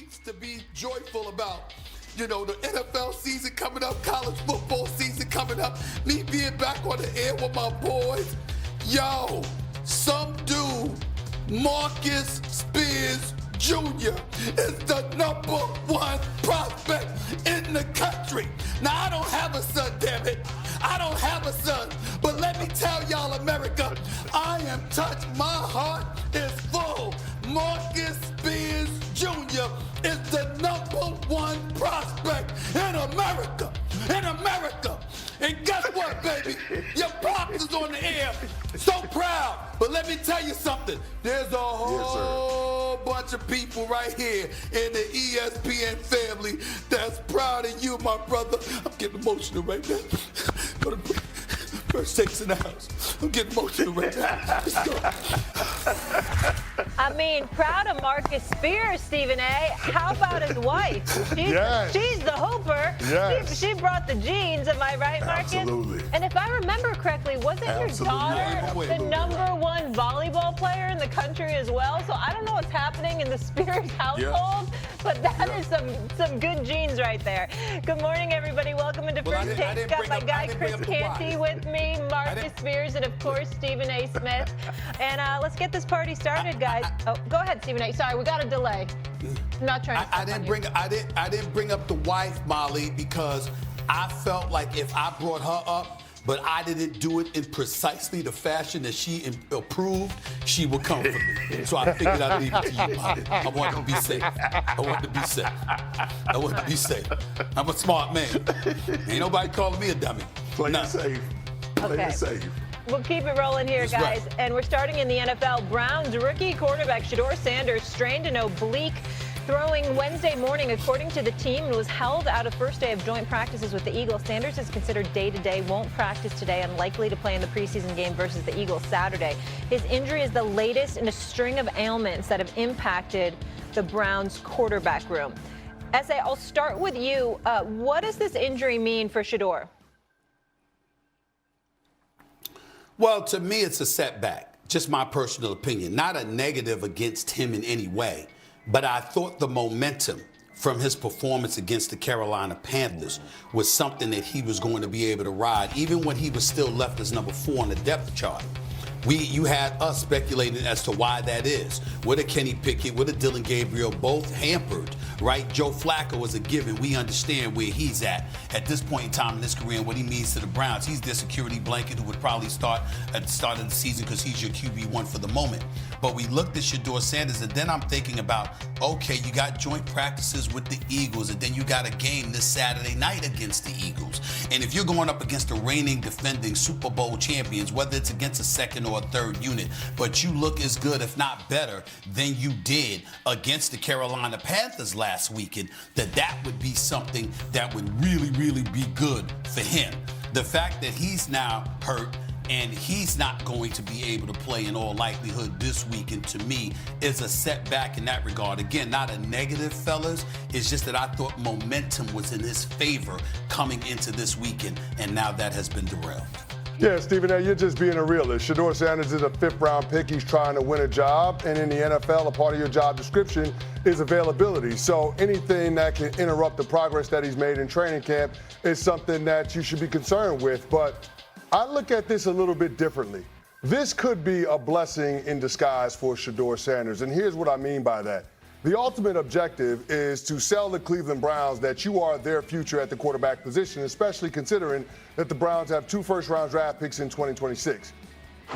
reasons to be joyful about, the NFL season coming up, college football season coming up, me being back on the air with my boys. Yo, some dude, Marcus Spears Jr. is the #1 prospect in the country. Now, I don't have a son, damn it. I don't have a son. But let me tell y'all, America, I am touched. My heart is full. Marcus Spears Jr. is the #1 prospect in America. In America. And guess what, baby? Your pops is on the air. So proud. But let me tell you something. There's a whole bunch of people right here in the ESPN family that's proud of you, my brother. I'm getting emotional right now. Go to first takes in the house. I'm getting emotional right now. Let's go. I mean, proud of Marcus Spears, Stephen A. How about his wife? She's the hooper. Yes. She brought the genes, am I right, Marcus? Absolutely. And if I remember correctly, wasn't your daughter the #1 volleyball player in the country as well? So I don't know what's happening in the Spears household, but that is some good genes right there. Good morning, everybody. Welcome into First Take. Got my guy Chris Canty with me, Marcus Spears, and of course Stephen A. Smith. And let's get this party started, guys. Oh, go ahead, Stephen A. Sorry, we got a delay. I'm not trying to. I didn't bring up the wife, Molly, because I felt like if I brought her up, but I didn't do it in precisely the fashion that she approved, she would come for me. So I figured I'd leave it to you, Molly. I want to be safe. I'm a smart man. Ain't nobody calling me a dummy. Play it safe. Play it safe. We'll keep it rolling here, guys. Right. And we're starting in the NFL. Browns rookie quarterback Shedeur Sanders strained an oblique throwing Wednesday morning, according to the team, and was held out of first day of joint practices with the Eagles. Sanders is considered day-to-day, won't practice today, and likely to play in the preseason game versus the Eagles Saturday. His injury is the latest in a string of ailments that have impacted the Browns quarterback room. S.A., I'll start with you. What does this injury mean for Shedeur? Well, to me, it's a setback. Just my personal opinion. Not a negative against him in any way. But I thought the momentum from his performance against the Carolina Panthers was something that he was going to be able to ride, even when he was still left as #4 on the depth chart. You had us speculating as to why that is. What a Kenny Pickett, what a Dylan Gabriel, both hampered, right? Joe Flacco is a given. We understand where he's at this point in time in his career and what he means to the Browns. He's their security blanket who would probably start at the start of the season because he's your QB1 for the moment. But we looked at Shedeur Sanders, and then I'm thinking about, okay, you got joint practices with the Eagles, and then you got a game this Saturday night against the Eagles. And if you're going up against the reigning, defending Super Bowl champions, whether it's against a second or a third unit, but you look as good, if not better, than you did against the Carolina Panthers last weekend, that would be something that would really, really be good for him. The fact that he's now hurt and he's not going to be able to play in all likelihood this weekend, to me, is a setback in that regard. Again, not a negative, fellas. It's just that I thought momentum was in his favor coming into this weekend, and now that has been derailed. Yeah, Stephen A., you're just being a realist. Shedeur Sanders is a 5th-round pick. He's trying to win a job, and in the NFL, a part of your job description is availability. So anything that can interrupt the progress that he's made in training camp is something that you should be concerned with. But I look at this a little bit differently. This could be a blessing in disguise for Shedeur Sanders, and here's what I mean by that. The ultimate objective is to sell the Cleveland Browns that you are their future at the quarterback position, especially considering that the Browns have 2 first-round draft picks in 2026.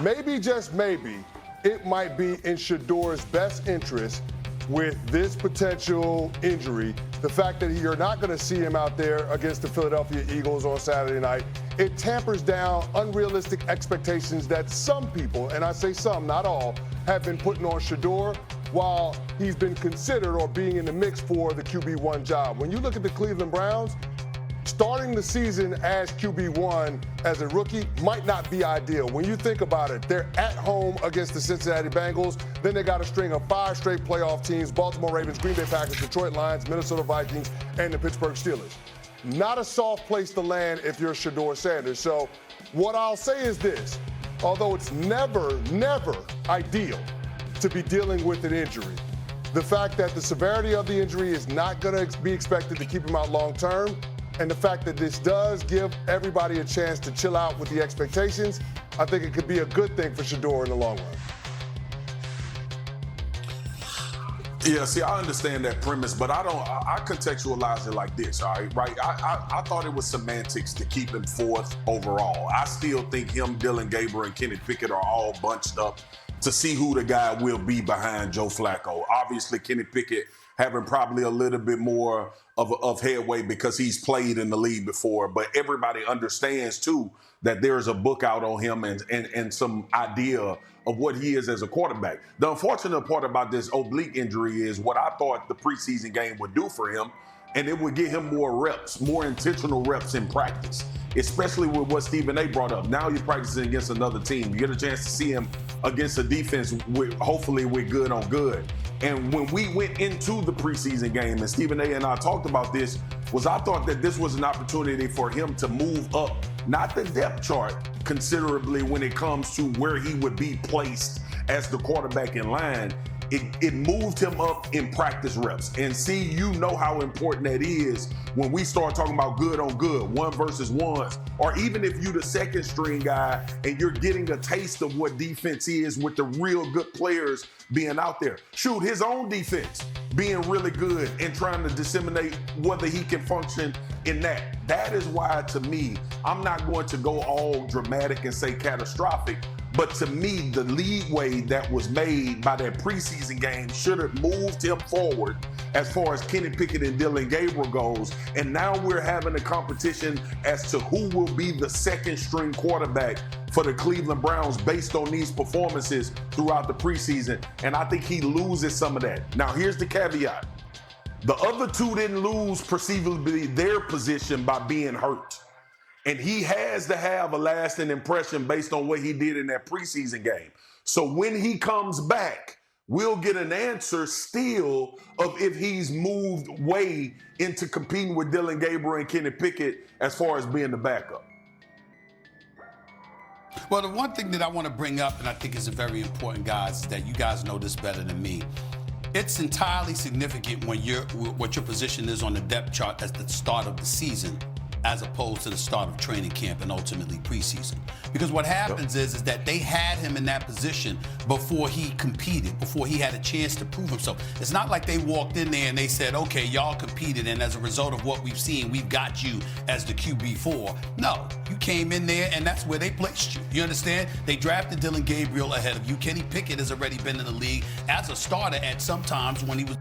Maybe, just maybe, it might be in Shedeur's best interest with this potential injury, the fact that you're not going to see him out there against the Philadelphia Eagles on Saturday night. It tampers down unrealistic expectations that some people, and I say some, not all, have been putting on Shedeur while he's been considered or being in the mix for the QB1 job. When you look at the Cleveland Browns, starting the season as QB1 as a rookie might not be ideal. When you think about it, they're at home against the Cincinnati Bengals. Then they got a string of 5 straight playoff teams: Baltimore Ravens, Green Bay Packers, Detroit Lions, Minnesota Vikings, and the Pittsburgh Steelers. Not a soft place to land if you're Shedeur Sanders. So what I'll say is this: although it's never ideal to be dealing with an injury, the fact that the severity of the injury is not going to be expected to keep him out long term, and the fact that this does give everybody a chance to chill out with the expectations, I think it could be a good thing for Shedeur in the long run. Yeah, see, I understand that premise, but I contextualize it like this, all right? I thought it was semantics to keep him fourth overall. I still think him, Dylan Gabriel, and Kenny Pickett are all bunched up to see who the guy will be behind Joe Flacco. Obviously, Kenny Pickett having probably a little bit more of headway because he's played in the league before, but everybody understands, too, that there's a book out on him and some idea of what he is as a quarterback. The unfortunate part about this oblique injury is what I thought the preseason game would do for him, and it would get him more reps, more intentional reps in practice, especially with what Stephen A. brought up. Now you're practicing against another team. You get a chance to see him against a defense, hopefully with good on good. And when we went into the preseason game, and Stephen A. and I talked about this, I thought that this was an opportunity for him to move up, not the depth chart considerably when it comes to where he would be placed as the quarterback in line. It moved him up in practice reps. And see, you know how important that is when we start talking about good on good, one versus ones, or even if you're the second string guy and you're getting a taste of what defense is with the real good players being out there. Shoot, his own defense being really good and trying to disseminate whether he can function in that. That is why, to me, I'm not going to go all dramatic and say catastrophic, but to me, the leeway that was made by that preseason game should have moved him forward as far as Kenny Pickett and Dylan Gabriel goes. And now we're having a competition as to who will be the second string quarterback for the Cleveland Browns based on these performances throughout the preseason. And I think he loses some of that. Now, here's the caveat. The other two didn't lose perceivably their position by being hurt. And he has to have a lasting impression based on what he did in that preseason game. So when he comes back, we'll get an answer still of if he's moved way into competing with Dylan Gabriel and Kenny Pickett as far as being the backup. Well, the one thing that I want to bring up, and I think is very important, guys, is that you guys know this better than me. It's entirely significant when what your position is on the depth chart at the start of the season, as opposed to the start of training camp and ultimately preseason. Because what happens is that they had him in that position before he competed, before he had a chance to prove himself. It's not like they walked in there and they said, okay, y'all competed, and as a result of what we've seen, we've got you as the QB4. No, you came in there and that's where they placed you. You understand? They drafted Dylan Gabriel ahead of you. Kenny Pickett has already been in the league as a starter at some times when he was